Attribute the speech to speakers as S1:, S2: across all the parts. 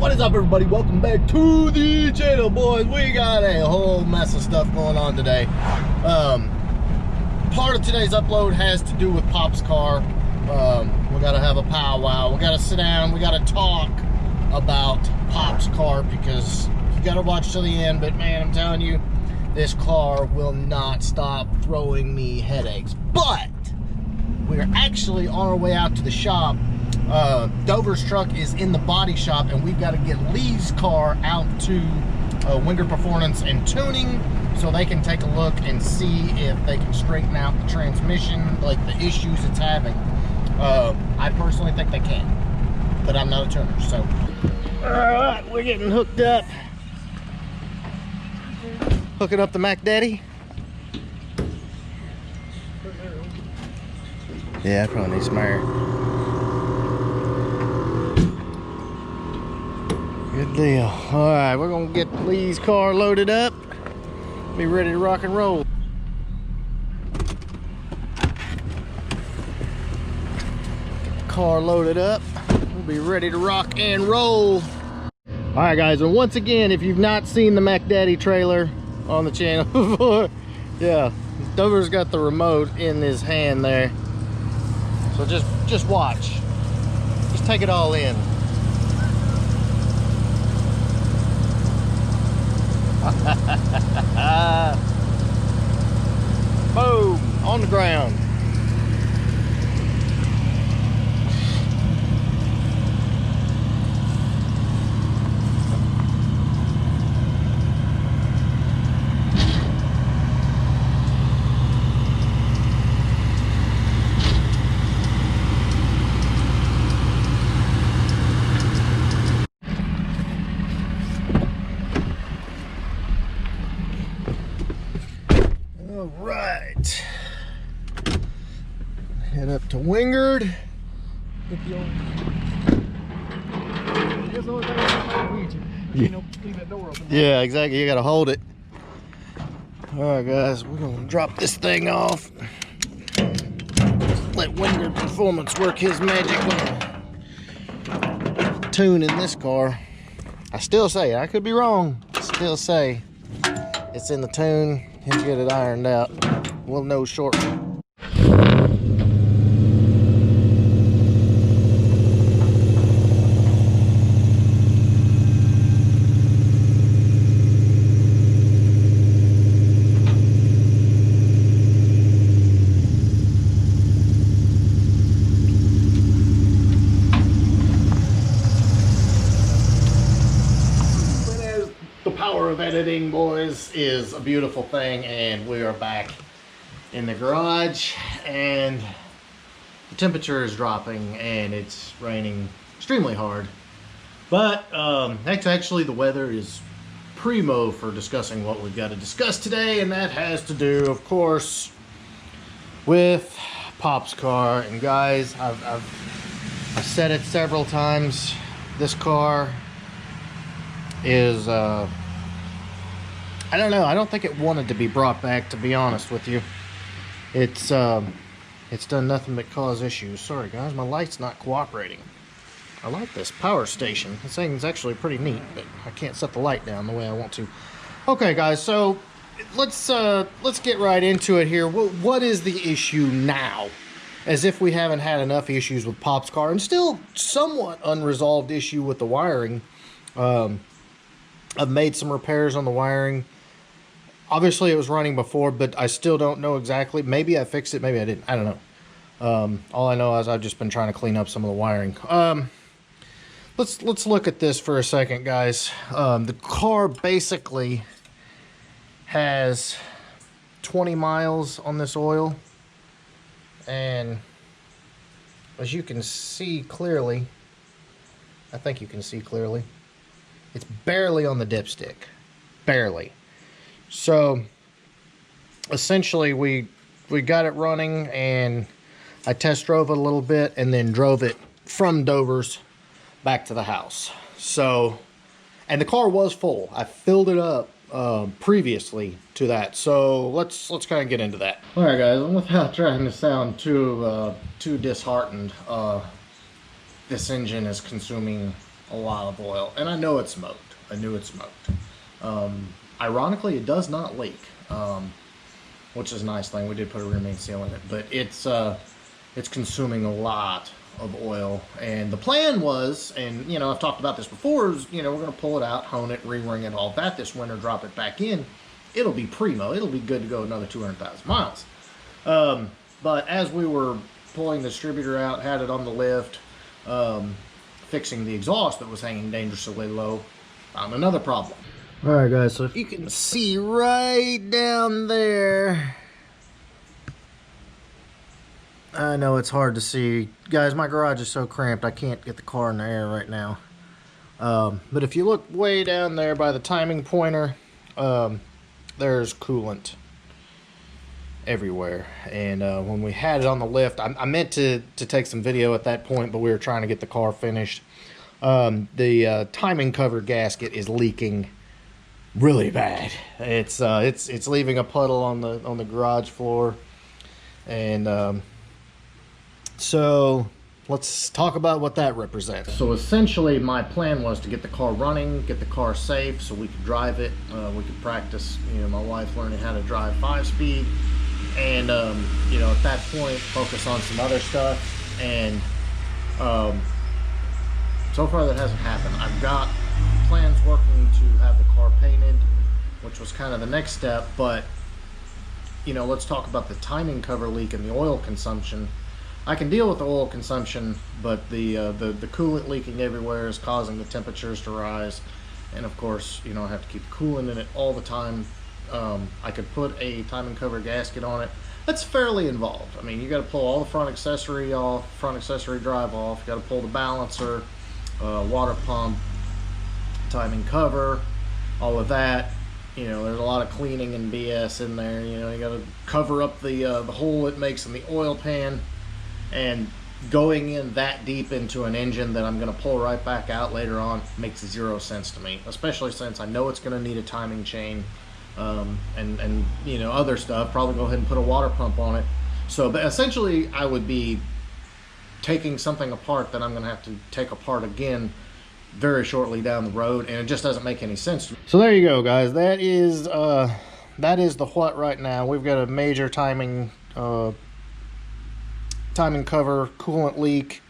S1: What is up, everybody? Welcome back to the channel, boys. We got a whole mess of stuff going on today. Part of today's upload has to do with Pop's car. We gotta have a powwow. We gotta sit down. We gotta talk about Pop's car because you gotta watch till the end. But man, I'm telling you, this car will not stop throwing me headaches. But we're actually on our way out to the shop. Dover's truck is in the body shop, and we've got to get Lee's car out to Winger Performance and Tuning so they can take a look and see if they can straighten out the transmission, like the issues it's having. I personally think they can, but I'm not a tuner, so. All right, we're getting hooked up. Hooking up the Mac Daddy. Yeah, I probably need some air. Good deal. All right, we're gonna get Lee's car loaded up. Be ready to rock and roll. Get the car loaded up. We'll be ready to rock and roll. All right, guys, and once again, if you've not seen the Mac Daddy trailer on the channel before, yeah, Dover's got the remote in his hand there. So just watch. Just take it all in. Boom, on the ground. All right, head up to Wingard. Get the old... That's the only thing I leave that door open. Yeah, exactly. You gotta hold it. All right, guys, we're gonna drop this thing off. Let Wingard Performance work his magic with the tune in this car. I still say, I could be wrong. I still say it's in the tune. He'll get it ironed out. We'll know shortly. The power of editing, boys, is a beautiful thing, and we are back in the garage, and the temperature is dropping and it's raining extremely hard, but actually the weather is primo for discussing what we've got to discuss today, and that has to do, of course, with Pop's car. And guys, I've said it several times, this car is I don't know, I don't think it wanted to be brought back, to be honest with you. It's done nothing but cause issues. Sorry guys, my light's not cooperating. I like this power station. This thing's actually pretty neat, but I can't set the light down the way I want to. Okay guys, so let's get right into it here. What is the issue now? As if we haven't had enough issues with Pop's car, and still somewhat unresolved issue with the wiring. I've made some repairs on the wiring. Obviously it was running before, but I still don't know exactly. Maybe I fixed it, maybe I didn't. I don't know. All I know is I've just been trying to clean up some of the wiring. Let's look at this for a second, guys. The car basically has 20 miles on this oil, and as you can see clearly, I think you can see clearly, it's barely on the dipstick, barely. So essentially we got it running, and I test drove it a little bit and then drove it from Dover's back to the house. So, and the car was full. I filled it up previously to that. So let's kind of get into that. All right, guys, without trying to sound too disheartened, this engine is consuming a lot of oil, and I know it's smoked. I knew it smoked. Ironically, it does not leak, which is a nice thing. We did put a rear main seal in it, but it's consuming a lot of oil. And the plan was, and you know, I've talked about this before, is, you know, we're going to pull it out, hone it, re-ring it, all that this winter, drop it back in. It'll be primo. It'll be good to go another 200,000 miles. But as we were pulling the distributor out, had it on the lift, fixing the exhaust that was hanging dangerously low, found another problem. All right, guys, so if you can see right down there, I know it's hard to see. Guys, my garage is so cramped, I can't get the car in the air right now. But if you look way down there by the timing pointer, there's coolant everywhere. And when we had it on the lift, I meant to take some video at that point, but we were trying to get the car finished. The timing cover gasket is leaking really bad. It's leaving a puddle on the garage floor. And so let's talk about what that represents. So essentially my plan was to get the car running, get the car safe so we could drive it. We could practice, you know, my wife learning how to drive 5-speed, and you know, at that point focus on some other stuff. And so far that hasn't happened. I've got plans working to have the car painted, which was kind of the next step. But you know, let's talk about the timing cover leak and the oil consumption. I can deal with the oil consumption, but the coolant leaking everywhere is causing the temperatures to rise. And of course, you know, I have to keep coolant in it all the time. I could put a timing cover gasket on it. That's fairly involved. I mean, you got to pull all the front accessory off, front accessory drive off. You got to pull the balancer, water pump, timing cover, all of that. You know, there's a lot of cleaning and BS in there. You know, you got to cover up the hole it makes in the oil pan. And going in that deep into an engine that I'm going to pull right back out later on makes 0 sense to me, especially since I know it's going to need a timing chain, and you know, other stuff. Probably go ahead and put a water pump on it. So, but essentially I would be taking something apart that I'm going to have to take apart again very shortly down the road, and it just doesn't make any sense to me. So there you go, guys. That is the what right now. We've got a major timing cover coolant leak.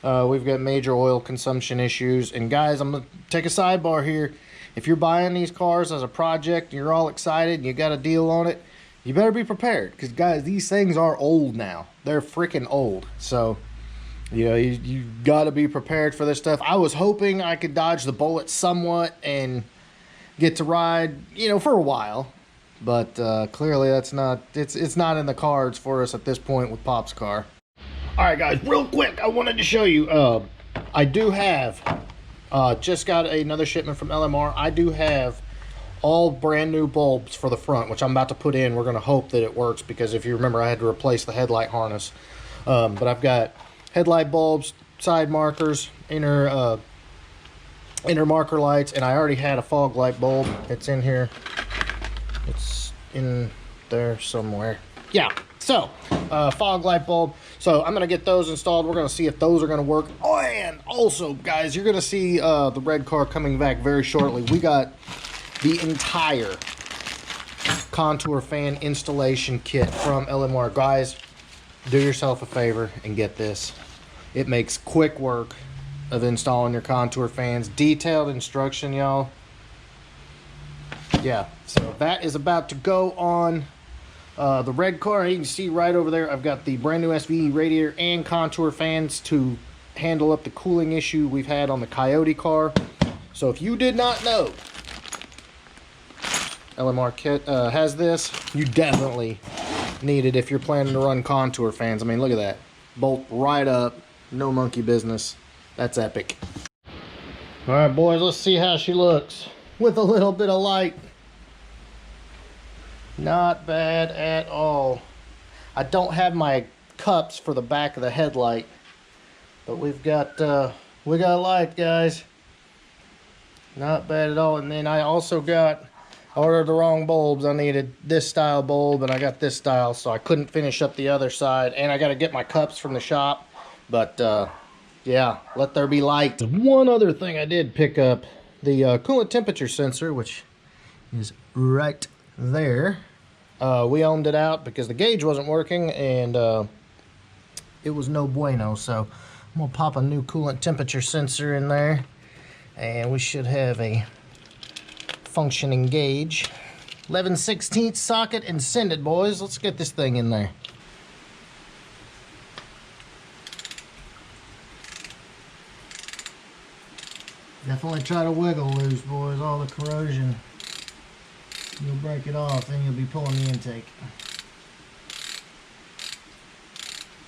S1: We've got major oil consumption issues. And guys, I'm gonna take a sidebar here. If you're buying these cars as a project and you're all excited and you got a deal on it, you better be prepared, because guys, these things are old now. They're freaking old. So you know, you got to be prepared for this stuff. I was hoping I could dodge the bullet somewhat and get to ride, you know, for a while, but clearly that's not, it's not in the cards for us at this point with Pop's car. All right, guys, real quick, I wanted to show you, I do have, just got another shipment from LMR. I do have all brand new bulbs for the front, which I'm about to put in. We're going to hope that it works, because if you remember, I had to replace the headlight harness. But I've got headlight bulbs, side markers, inner marker lights, and I already had a fog light bulb. It's in here. It's in there somewhere. Yeah, so fog light bulb. So I'm gonna get those installed. We're gonna see if those are gonna work. Oh, and also, guys, you're gonna see the red car coming back very shortly. We got the entire contour fan installation kit from LMR. Guys, do yourself a favor and get this. It makes quick work of installing your contour fans. Detailed instruction, y'all. Yeah, so that is about to go on the red car. You can see right over there, I've got the brand new SVE radiator and contour fans to handle up the cooling issue we've had on the Coyote car. So if you did not know, LMR kit has this. You definitely need it if you're planning to run contour fans. I mean, look at that. Bolt right up. No monkey business. That's epic. All right, boys, let's see how she looks with a little bit of light. Not bad at all. I don't have my cups for the back of the headlight, but we got light, guys. Not bad at all. And then I also I ordered the wrong bulbs. I needed this style bulb, and I got this style, so I couldn't finish up the other side. And I got to get my cups from the shop, but yeah, let there be light. One other thing I did pick up, the coolant temperature sensor, which is right there. We ohmed it out because the gauge wasn't working, and it was no bueno. So I'm gonna pop a new coolant temperature sensor in there, and we should have a functioning gauge. 11/16 socket and send it, boys. Let's get this thing in there. Definitely try to wiggle loose, boys. All the corrosion, you'll break it off, then you'll be pulling the intake.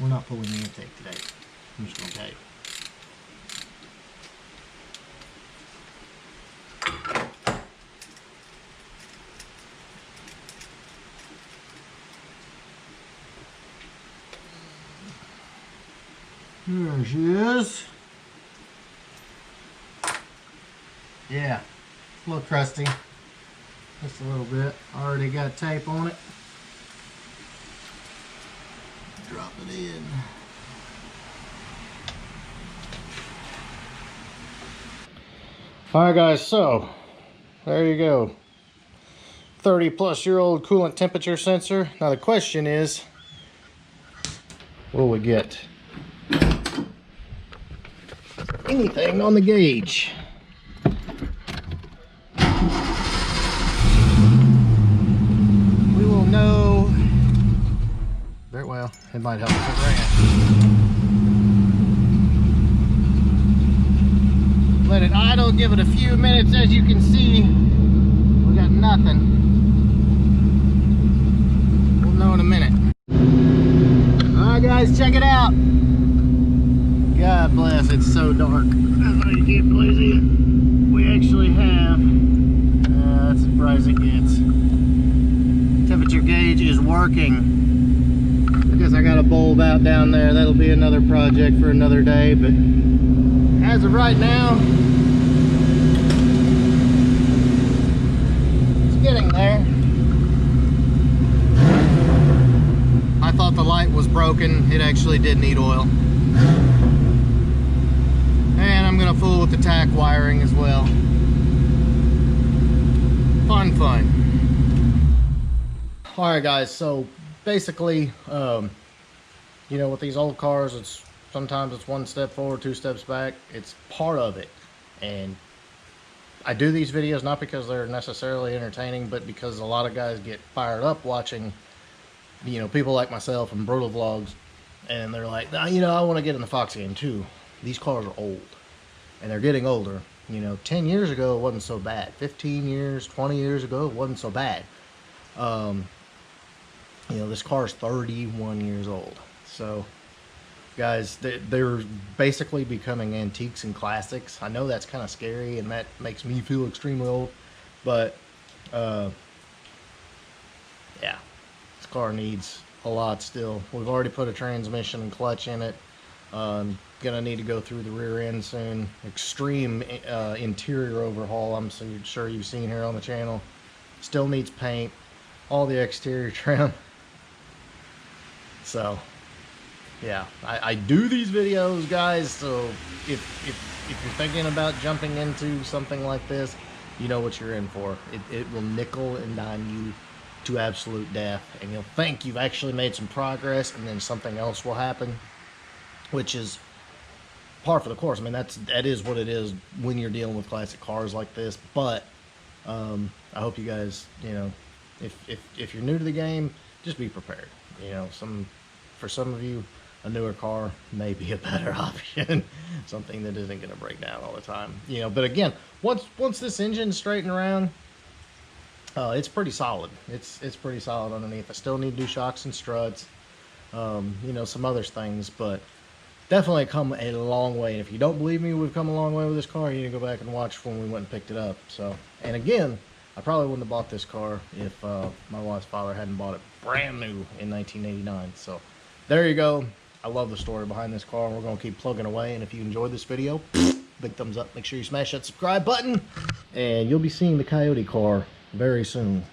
S1: We're not pulling the intake today. I'm just gonna tell you. There she is. Yeah, a little crusty. Just a little bit. Already got tape on it. Drop it in. Alright guys, so there you go. 30-plus-year-old coolant temperature sensor. Now the question is, will we get anything on the gauge? We will know very well. It might help if it ran. Let it idle, give it a few minutes. As you can see, we got nothing. We'll know in a minute. Alright guys, check it out. God bless, it's so dark. That's why you can't really see it. We actually have, that's as bright as it gets. Temperature gauge is working. I guess I got a bulb out down there. That'll be another project for another day, but as of right now, it's getting there. I thought the light was broken. It actually did need oil. And I'm gonna fool with the tack wiring as well. Fun. Alright guys, so basically, you know, with these old cars, sometimes it's one step forward, two steps back. It's part of it. And I do these videos not because they're necessarily entertaining, but because a lot of guys get fired up watching, you know, people like myself and Brutal Vlogs, and they're like, you know, I want to get in the Fox game too. These cars are old, and they're getting older. You know, 10 years ago it wasn't so bad. 15 years, 20 years ago it wasn't so bad. You know, this car is 31 years old. So, guys, they're basically becoming antiques and classics. I know that's kind of scary, and that makes me feel extremely old. But, yeah, this car needs a lot still. We've already put a transmission and clutch in it. Gonna need to go through the rear end soon. Extreme interior overhaul. I'm so sure you've seen here on the channel. Still needs paint. All the exterior trim. So, yeah, I do these videos, guys, so if you're thinking about jumping into something like this, you know what you're in for. It will nickel and dime you to absolute death, and you'll think you've actually made some progress, and then something else will happen, which is par for the course. I mean, that is what it is when you're dealing with classic cars like this. But I hope you guys, you know, if you're new to the game, just be prepared. You know, for some of you, a newer car may be a better option. Something that isn't going to break down all the time. You know, but again, once this engine's straightened around, it's pretty solid. It's pretty solid underneath. I still need to do shocks and struts, you know, some other things, but definitely come a long way. And if you don't believe me, we've come a long way with this car. You need to go back and watch when we went and picked it up. So, and again, I probably wouldn't have bought this car if my wife's father hadn't bought it brand new in 1989. So there you go. I love the story behind this car, and we're going to keep plugging away. And if you enjoyed this video, big thumbs up. Make sure you smash that subscribe button, and you'll be seeing the Coyote car very soon.